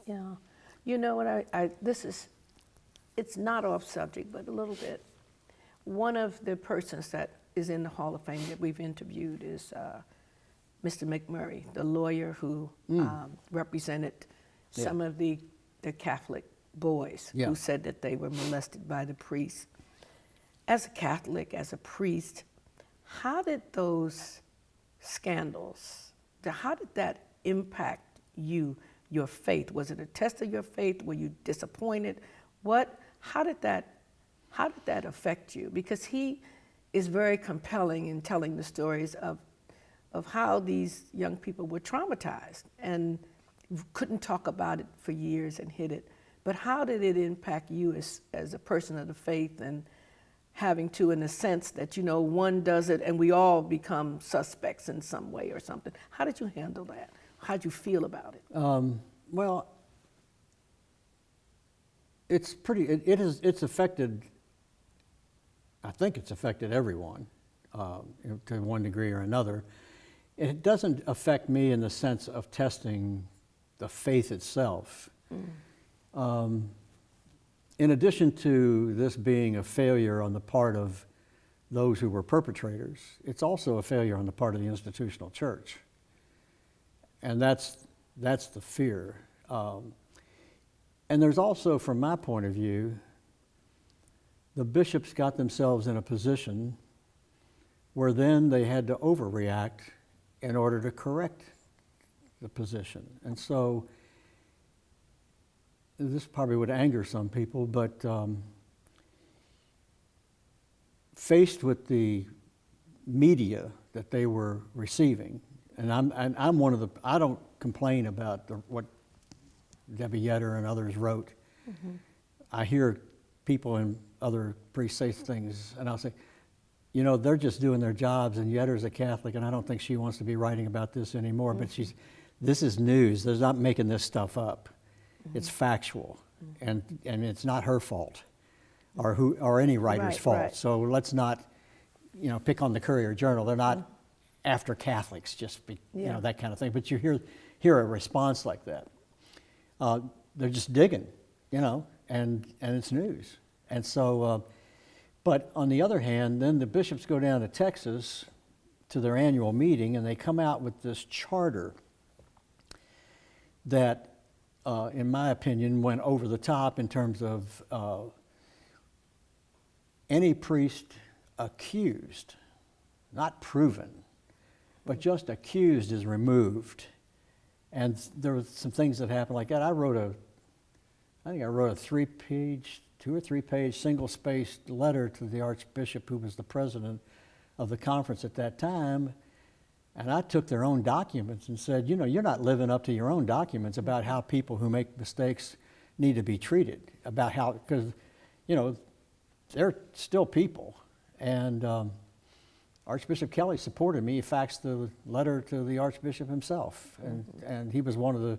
Yeah. You know what, it's not off subject, but a little bit. One of the persons that is in the Hall of Fame that we've interviewed is Mr. McMurray, the lawyer who represented some of the Catholic boys who said that they were molested by the priest. As a Catholic, as a priest, how did those scandals, how did that impact you, your faith? Was it a test of your faith? Were you disappointed? How did that affect you? Because he is very compelling in telling the stories of how these young people were traumatized and couldn't talk about it for years and hid it. But how did it impact you as a person of the faith, and having to, in a sense that, you know, one does it and we all become suspects in some way or something? How did you handle that? How did you feel about it? Well, it's affected, I think it's affected everyone to one degree or another. It doesn't affect me in the sense of testing the faith itself. In addition to this being a failure on the part of those who were perpetrators, it's also a failure on the part of the institutional church. And that's the fear. And there's also, from my point of view, the bishops got themselves in a position where then they had to overreact in order to correct the position. And so this probably would anger some people, but faced with the media that they were receiving, and I'm one of the, I don't complain about what Debbie Yetter and others wrote. I hear people in other priests say things, and I'll say, you know, they're just doing their jobs, and Yetter's a Catholic, and I don't think she wants to be writing about this anymore, but this is news. They're not making this stuff up. It's factual, and it's not her fault, or any writer's fault. Right. So let's not, you know, pick on the Courier Journal. They're not after Catholics, you know, that kind of thing. But you hear a response like that. They're just digging, you know, and it's news. And so, but on the other hand, then the bishops go down to Texas to their annual meeting, and they come out with this charter that, in my opinion, went over the top in terms of any priest accused, not proven, but just accused is removed. And there were some things that happened like that. I think I wrote a 2 or 3 page single-spaced letter to the Archbishop, who was the president of the conference at that time. And I took their own documents and said, you know, you're not living up to your own documents about how people who make mistakes need to be treated, about how, because, you know, they're still people. And Archbishop Kelly supported me. He faxed the letter to the Archbishop himself. And he was one of the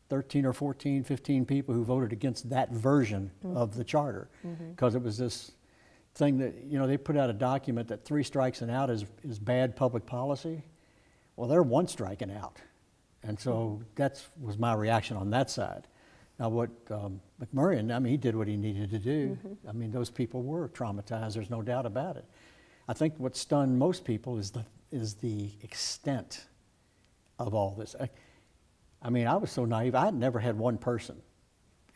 13 or 14, 15 people who voted against that version of the charter, because it was this thing that, you know, they put out a document that 3 strikes and out is bad public policy. Well, they're 1 striking out. And so that was my reaction on that side. Now what McMurray, I mean, he did what he needed to do. I mean, those people were traumatized, there's no doubt about it. I think what stunned most people is the extent of all this. I mean, I was so naive, I had never had one person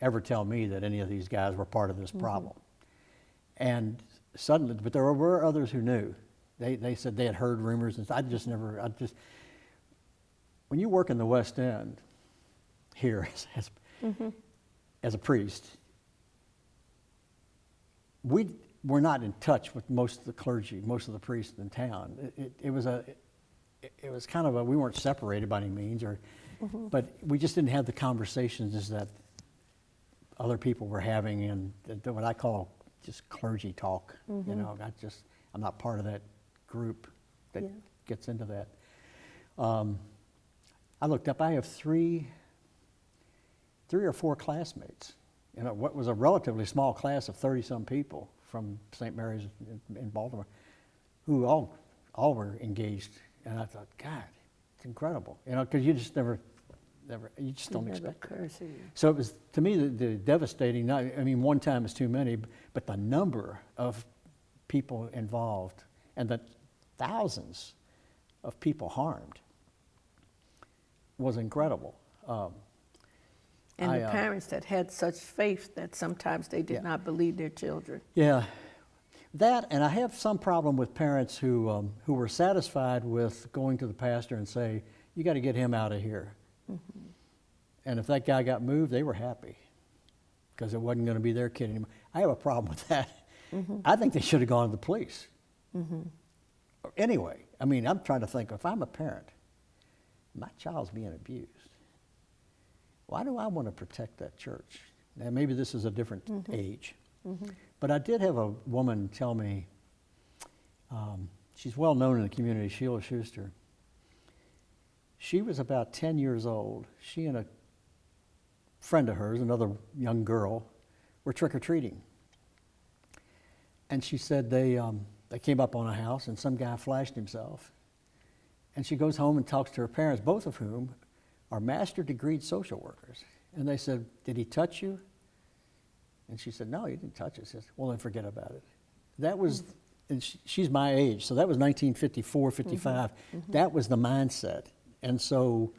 ever tell me that any of these guys were part of this problem. And suddenly, but there were others who knew. They said they had heard rumors, and when you work in the West End here as a priest, we're not in touch with most of the clergy, most of the priests in town. It was kind of we weren't separated by any means, but we just didn't have the conversations that other people were having, and what I call just clergy talk. You know, I'm not part of that group that gets into that. I looked up, I have three or four classmates in what was a relatively small class of 30-some people from St. Mary's in Baltimore, who all were engaged. And I thought, God, it's incredible, you know, because you just never You just don't Never expect it. occurs to you. So it was, to me, the devastating, one time is too many, but the number of people involved and the thousands of people harmed was incredible. And the parents that had such faith that sometimes they did not believe their children. Yeah, that, and I have some problem with parents who were satisfied with going to the pastor and say, you got to get him out of here. Mm-hmm. And if that guy got moved, they were happy because it wasn't going to be their kid anymore. I have a problem with that. Mm-hmm. I think they should have gone to the police. Mm-hmm. Anyway, I'm trying to think, if I'm a parent, my child's being abused. Why do I want to protect that church? Now, maybe this is a different age. Mm-hmm. But I did have a woman tell me, she's well known in the community, Sheila Schuster. She was about 10 years old. She and a friend of hers, another young girl, were trick-or-treating. And she said they came up on a house and some guy flashed himself. And she goes home and talks to her parents, both of whom are master-degreed social workers. And they said, did he touch you? And she said, no, he didn't touch us. Well, then forget about it. That was, and she's my age, so that was 1954, 55. Mm-hmm. That was the mindset. And so,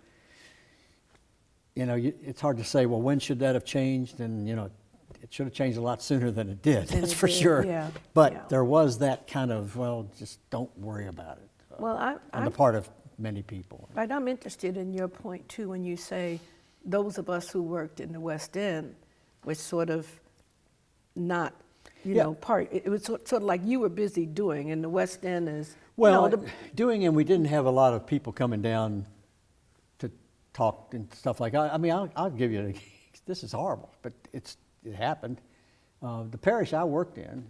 it's hard to say, well, when should that have changed? And, it should have changed a lot sooner than it did, that's for sure. Yeah. But there was that kind of, well, just don't worry about it. On the part of many people. Right, I'm interested in your point too when you say those of us who worked in the West End were sort of not, part. It was sort of like you were busy doing, and the West End is doing, and we didn't have a lot of people coming down to talk and stuff like that. I'll give you this is horrible, but it happened. The parish I worked in,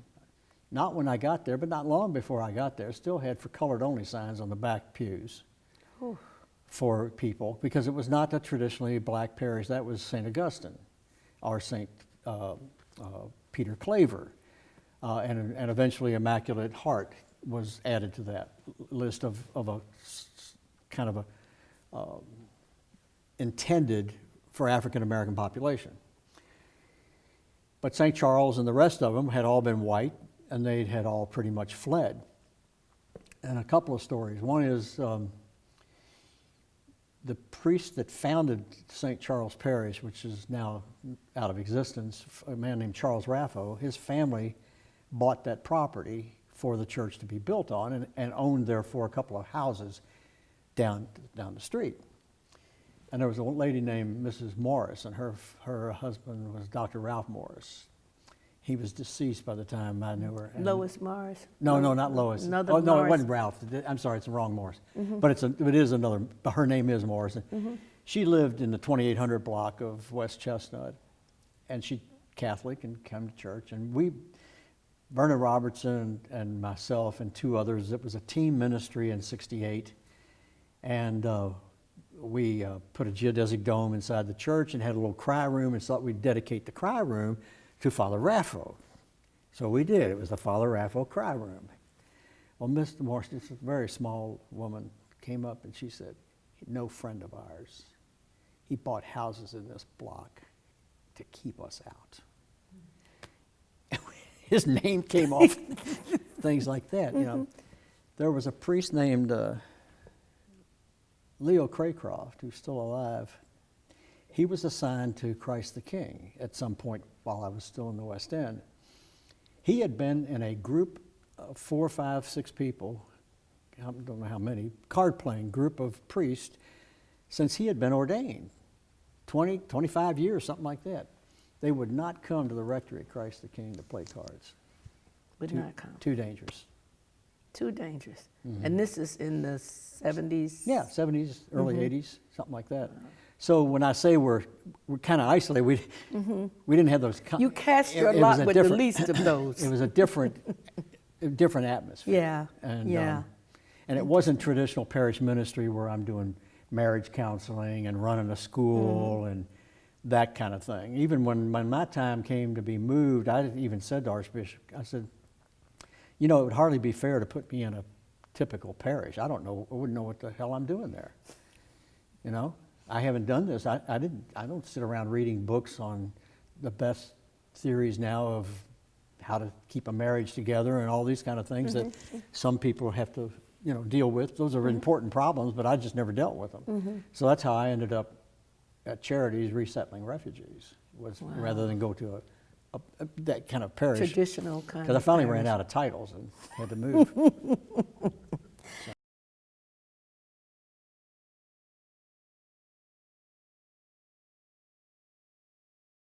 not when I got there, but not long before I got there, still had for colored only signs on the back pews. Ooh. For people, because it was not a traditionally black parish. That was St. Augustine, or St. Peter Claver, and eventually Immaculate Heart was added to that list of a kind of a intended for African American population. But St. Charles and the rest of them had all been white, and they had all pretty much fled. And a couple of stories. One is the priest that founded St. Charles Parish, which is now out of existence, a man named Charles Raffo, his family bought that property for the church to be built on and owned therefore a couple of houses down the street. And there was a lady named Mrs. Morris, and her husband was Dr. Ralph Morris. He was deceased by the time I knew her. Lois Morris? No, not Lois. Another no, Morris. It wasn't Ralph. I'm sorry, it's the wrong Morris. Mm-hmm. But it is another, but her name is Morris. Mm-hmm. She lived in the 2800 block of West Chestnut, and she Catholic and come to church. And Verna Robertson and myself and two others, it was a team ministry in '68. And we put a geodesic dome inside the church and had a little cry room, and thought we'd dedicate the cry room to Father Raffo. So we did. It was the Father Raffo cry room. Well, Mr. Morris, this very small woman, came up and she said, no friend of ours. He bought houses in this block to keep us out. His name came off, things like that, There was a priest named Leo Craycroft, who's still alive. He was assigned to Christ the King at some point while I was still in the West End. He had been in a group of 4, 5, 6 people, I don't know how many, card-playing group of priests since he had been ordained, 20, 25 years, something like that. They would not come to the rectory at Christ the King to play cards. Would not come. Too dangerous. Too dangerous. Mm-hmm. And this is in the 70s? Yeah, 70s, early 80s, something like that. So when I say we're kind of isolated, we didn't have those. You cast your lot with the least of those. It was a different atmosphere. Yeah, and it wasn't traditional parish ministry where I'm doing marriage counseling and running a school and that kind of thing. Even when my time came to be moved, I even said to Archbishop, I said, it would hardly be fair to put me in a typical parish. I wouldn't know what the hell I'm doing there. I haven't done this. I don't sit around reading books on the best theories now of how to keep a marriage together and all these kind of things that some people have to, deal with. Those are important problems, but I just never dealt with them. So that's how I ended up at Charities resettling refugees, rather than go to that kind of parish. Traditional kind of Because I finally parish. ran out of titles and had to move.